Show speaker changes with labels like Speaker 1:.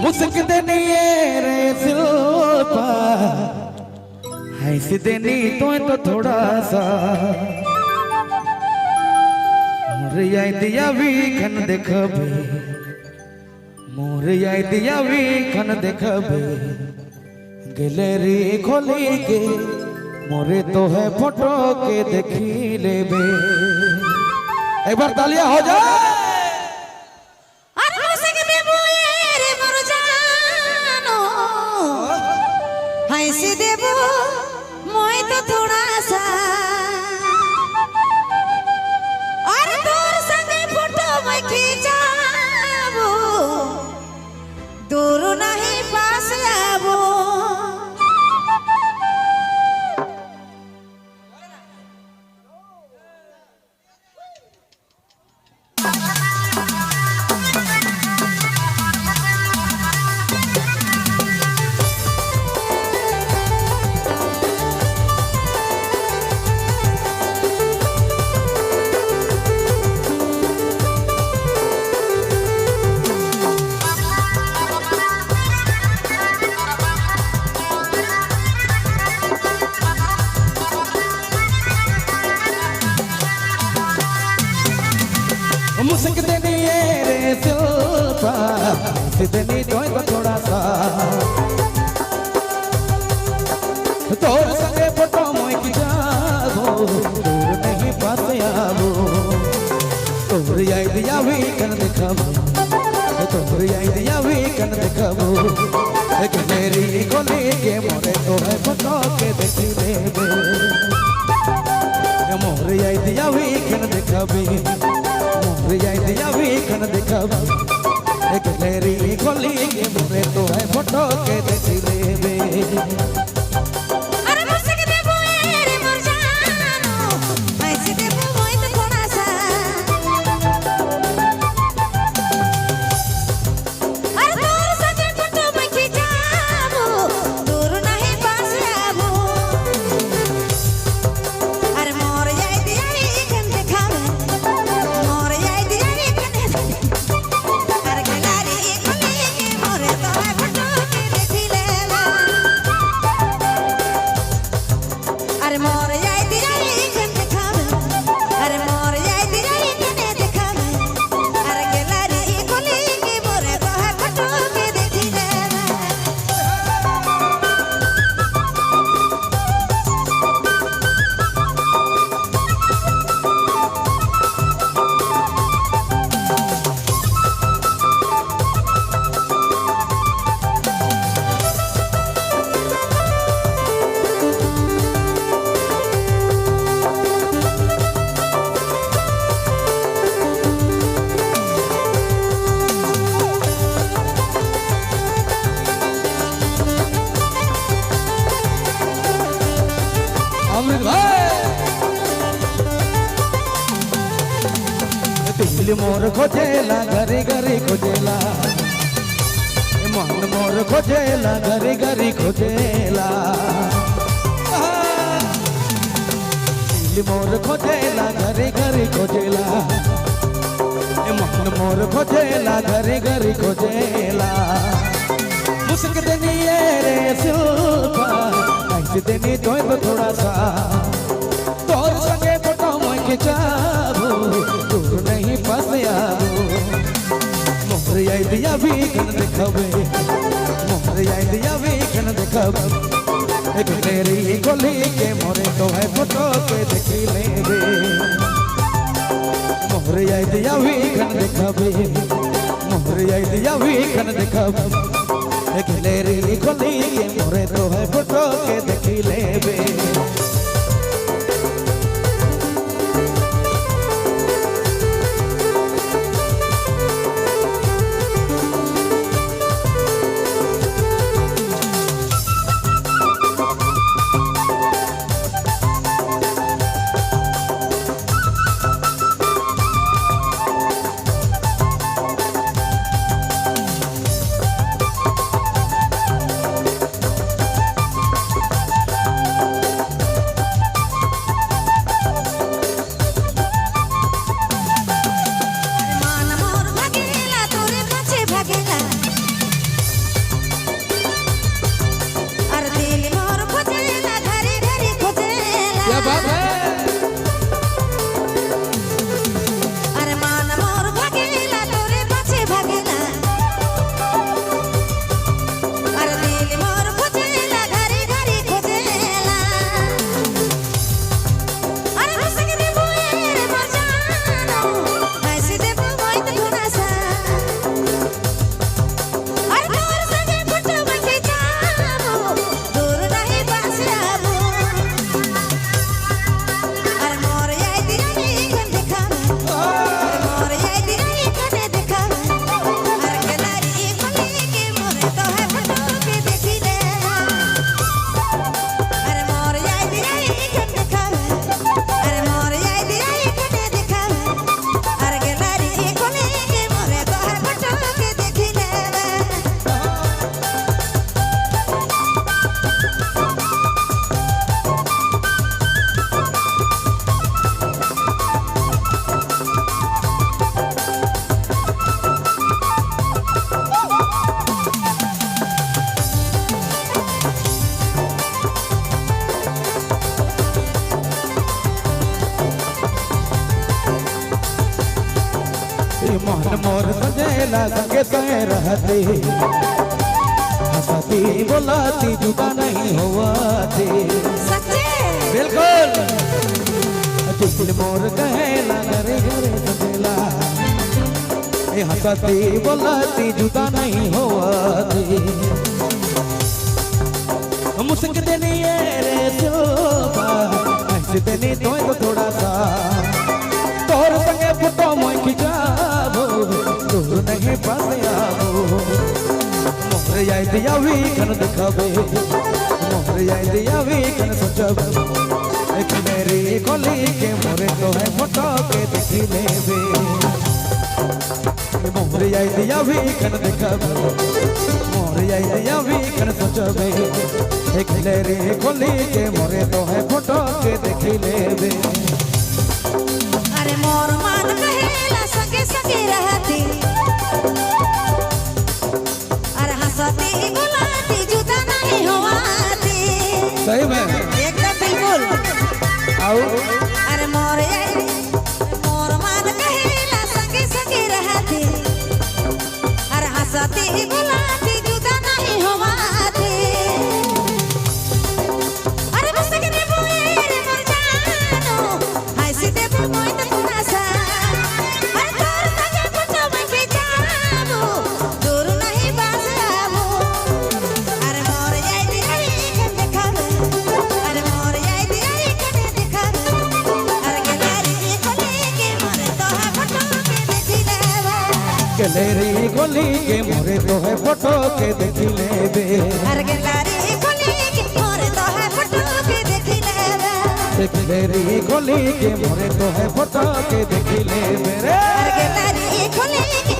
Speaker 1: मुस्क देनी रे सिल्पा हंस देनी तो थोड़ा सा मोर दिया भी खन देखबे मोर दिया भी खन देखबे गैलरी खोली के मोरे तो है फोटो के देखी लेबे। एक बार तालियां हो जाए।
Speaker 2: हंसी देबो मोय तो थोड़ा सा और तोर संगे फोटो मैं खींचाबो दूर नहीं पास आबो।
Speaker 1: मुस्क देनी रे सिल्पा देनी तो थोड़ा सा तोर संगे फोटो मोय की जाबो दूर नहीं पास आबो तोर दिया भी कन देखबो तोर दिया भी कन देखबो गैलरी खोली के मोरे तो है फोटो के देखी लेबे मोर दिया भी कन देखबे दिया भी खन देखब गैलरी खोली के मोरे तो है फोटो के देखी लेबे। दिल मोर खोजेला घरे घरे खोजेला मन मोर खोजेला घरे घरे खोजेला दिल मोर खोजेला घरे घरे खोजेला मन मोर खोजेला घरे घरे खोजेला। मुस्क देनी रे सिल्पा हंस देनी तो थोड़ा सा तोर संगे फोटो मैं खिंचाबो दूर नहीं पास आबो मोर दिया भी खन देखबे मोर दिया भी खन देखबे गैलरी खोली के मोरे तो है फोटो के देखी लेबे मोर दिया भी खन देखबे मोर दिया भी खन देखबे गैलरी खोली के मोरे तो है फोटो के देखी लेबे। कहेला संगे संगे रहती, हंसती बोलाती जुदा नहीं होवाती।
Speaker 2: सच्चे
Speaker 1: बिल्कुल दिल मोर कहेला घरे घरे सजेला, ए हंसती बोलाती जुदा नहीं होवाती। मुस्क देनी है रे सोबा, हंस देनी तोय तो थोड़ा सा, तोर संगे फोटो मोय खिंचाबो, दूर नहीं पास आबो। मोर याद आवी कन दिखावे, मोर याद आवी कन सोचबे, एक मेरी खोली के मोरे तो है फोटो के देखी लेबे। मोर याद आवी कन दिखावे, मोर याद आवी कन सोचबे, एक मेरी खोली के मोरे तो है फोटो के देखी लेबे।
Speaker 2: अरे मोर मान कहेला संगे संगे रहती, अरे हंसती बुलाती जुदा नहीं होवाती।
Speaker 1: सही में
Speaker 2: एकदम बिल्कुल।
Speaker 1: आओ
Speaker 2: अरे मोर मान कहेला संगे संगे रहती, अरे हंसती बुलाती जुदा नहीं होवाती। अरे मुस्क दे बोए रे मोर जानो, हंसी दे मोय तो थोड़ा सा, अरे तोर संगे फोटो मैं खिंचाबो, दूर नहीं पास आबो। अरे मोर याद आई कन देखावे, अरे मोर याद आई कन देखावे, अरे गैलरी खोले के मोरे तो है फोटो के देखी लेबे।
Speaker 1: गलेरी खोली के मोरे तो है फोटो के देखी लेबे।
Speaker 2: अरे गैलरी खोले के मोरे तो है फोटो के देखी लेबे।
Speaker 1: गलेरी खोली के मोरे तो है फोटो के देखी लेबे रे।
Speaker 2: अरे गैलरी खोले के